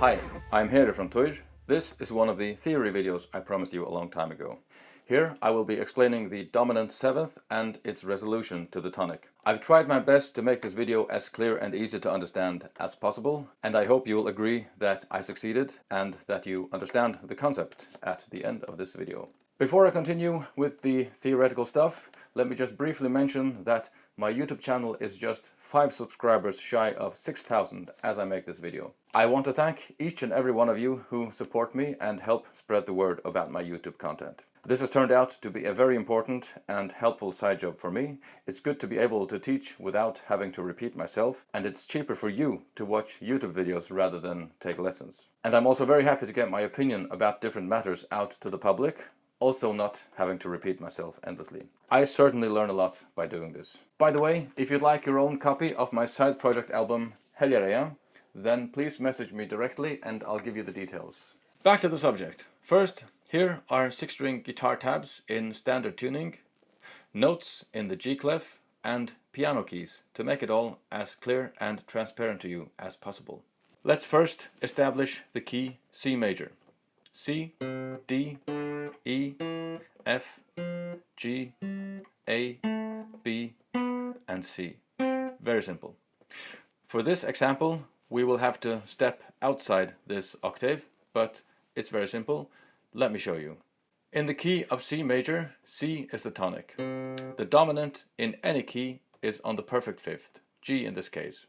Hi, I'm Heri from Týr. This is one of the theory videos I promised you a long time ago. Here I will be explaining the dominant seventh and its resolution to the tonic. I've tried my best to make this video as clear and easy to understand as possible, and I hope you'll agree that I succeeded and that you understand the concept at the end of this video. Before I continue with the theoretical stuff, let me just briefly mention that my YouTube channel is just 5 subscribers shy of 6,000 as I make this video. I want to thank each and every one of you who support me and help spread the word about my YouTube content. This has turned out to be a very important and helpful side job for me. It's good to be able to teach without having to repeat myself, and it's cheaper for you to watch YouTube videos rather than take lessons. And I'm also very happy to get my opinion about different matters out to the public, also not having to repeat myself endlessly. I certainly learn a lot by doing this. By the way, if you'd like your own copy of my side project album Heri, then please message me directly and I'll give you the details. Back to the subject. First, here are 6-string guitar tabs in standard tuning, notes in the G clef, and piano keys to make it all as clear and transparent to you as possible. Let's first establish the key C major. C, D, E, F, G, A, B, and C. Very simple. For this example, we will have to step outside this octave, but it's very simple. Let me show you. In the key of C major, C is the tonic. The dominant in any key is on the perfect fifth, G in this case,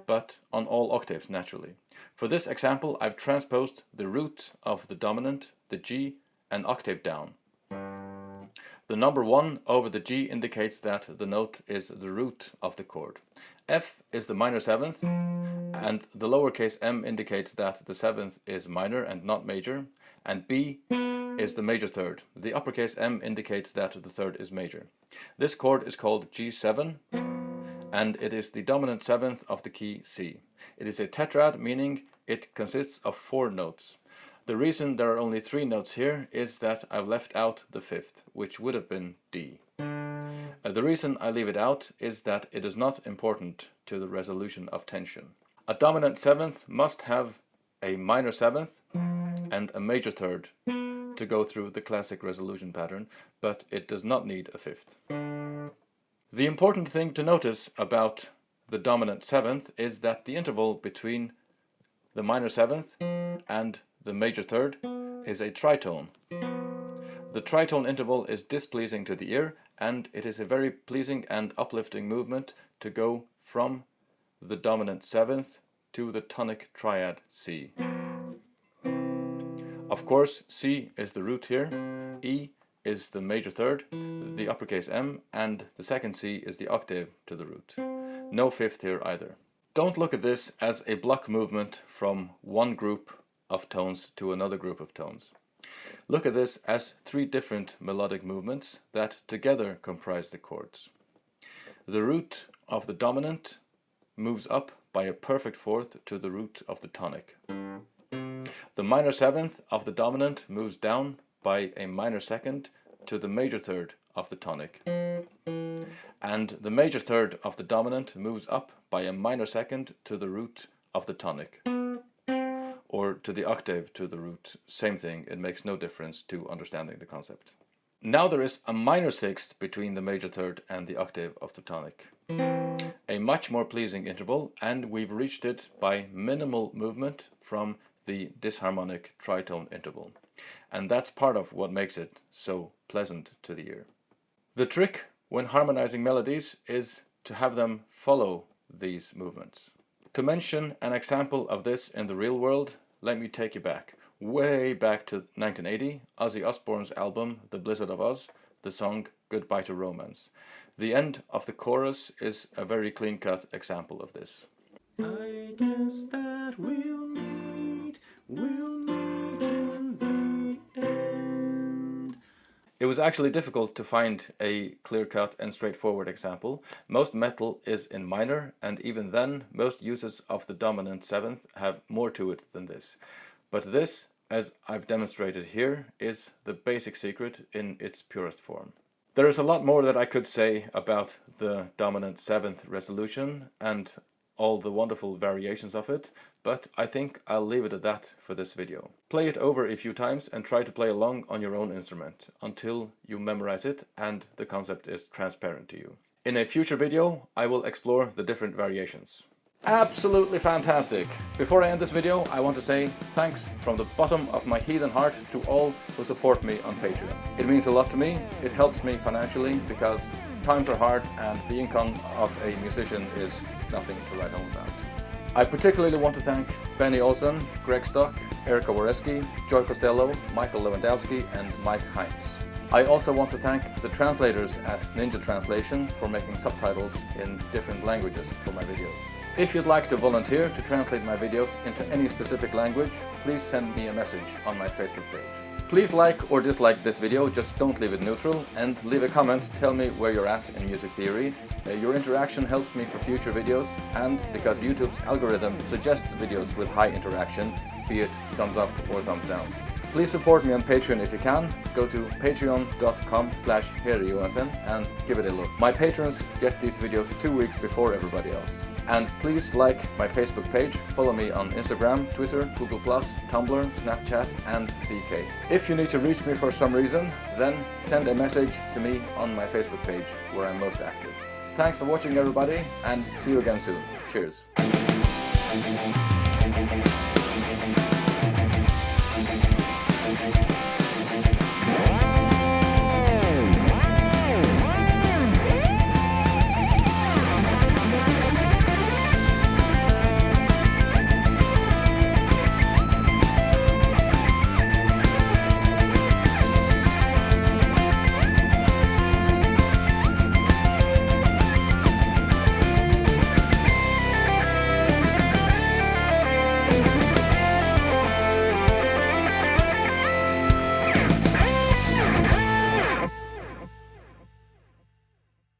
but on all octaves naturally. For this example, I've transposed the root of the dominant, the G, an octave down. The number 1 over the G indicates that the note is the root of the chord. F is the minor seventh, and the lowercase m indicates that the seventh is minor and not major, and B is the major third. The uppercase M indicates that the third is major. This chord is called G7, and it is the dominant seventh of the key C. It is a tetrad, meaning it consists of 4 notes. The reason there are only 3 notes here is that I've left out the fifth, which would have been D. The reason I leave it out is that it is not important to the resolution of tension. A dominant seventh must have a minor seventh and a major third to go through the classic resolution pattern, but it does not need a fifth. The important thing to notice about the dominant seventh is that the interval between the minor seventh and the major third is a tritone. The tritone interval is displeasing to the ear, and it is a very pleasing and uplifting movement to go from the dominant seventh to the tonic triad C. Of course, C is the root here, E is the major third, the uppercase M, and the second C is the octave to the root. No fifth here either. Don't look at this as a block movement from one group of tones to another group of tones. Look at this as 3 different melodic movements that together comprise the chords. The root of the dominant moves up by a perfect fourth to the root of the tonic. The minor seventh of the dominant moves down by a minor second to the major third of the tonic. And the major third of the dominant moves up by a minor second to the root of the tonic. Or to the octave to the root. Same thing, it makes no difference to understanding the concept. Now there is a minor sixth between the major third and the octave of the tonic. A much more pleasing interval, and we've reached it by minimal movement from the disharmonic tritone interval. And that's part of what makes it so pleasant to the ear. The trick when harmonizing melodies is to have them follow these movements. To mention an example of this in the real world, let me take you back, way back to 1980, Ozzy Osbourne's album The Blizzard of Oz, the song Goodbye to Romance. The end of the chorus is a very clean-cut example of this. I guess that we'll meet in the end. It was actually difficult to find a clear-cut and straightforward example. Most metal is in minor, and even then, most uses of the dominant seventh have more to it than this. But this, as I've demonstrated here, is the basic secret in its purest form. There is a lot more that I could say about the dominant seventh resolution, and all the wonderful variations of it, but I think I'll leave it at that for this video. Play it over a few times and try to play along on your own instrument until you memorize it and the concept is transparent to you. In a future video, I will explore the different variations. Absolutely fantastic! Before I end this video, I want to say thanks from the bottom of my heathen heart to all who support me on Patreon. It means a lot to me, it helps me financially because times are hard and the income of a musician is nothing to write home about. I particularly want to thank Benny Olsen, Greg Stock, Erica Wareski, Joy Costello, Michael Lewandowski and Mike Heinz. I also want to thank the translators at Ninja Translation for making subtitles in different languages for my videos. If you'd like to volunteer to translate my videos into any specific language, please send me a message on my Facebook page. Please like or dislike this video, just don't leave it neutral, and leave a comment, tell me where you're at in music theory. Your interaction helps me for future videos, and because YouTube's algorithm suggests videos with high interaction, be it thumbs up or thumbs down. Please support me on Patreon if you can. Go to patreon.com/Heri Joensen and give it a look. My patrons get these videos 2 weeks before everybody else. And please like my Facebook page, follow me on Instagram, Twitter, Google+, Tumblr, Snapchat and VK. If you need to reach me for some reason, then send a message to me on my Facebook page where I'm most active. Thanks for watching everybody and see you again soon. Cheers.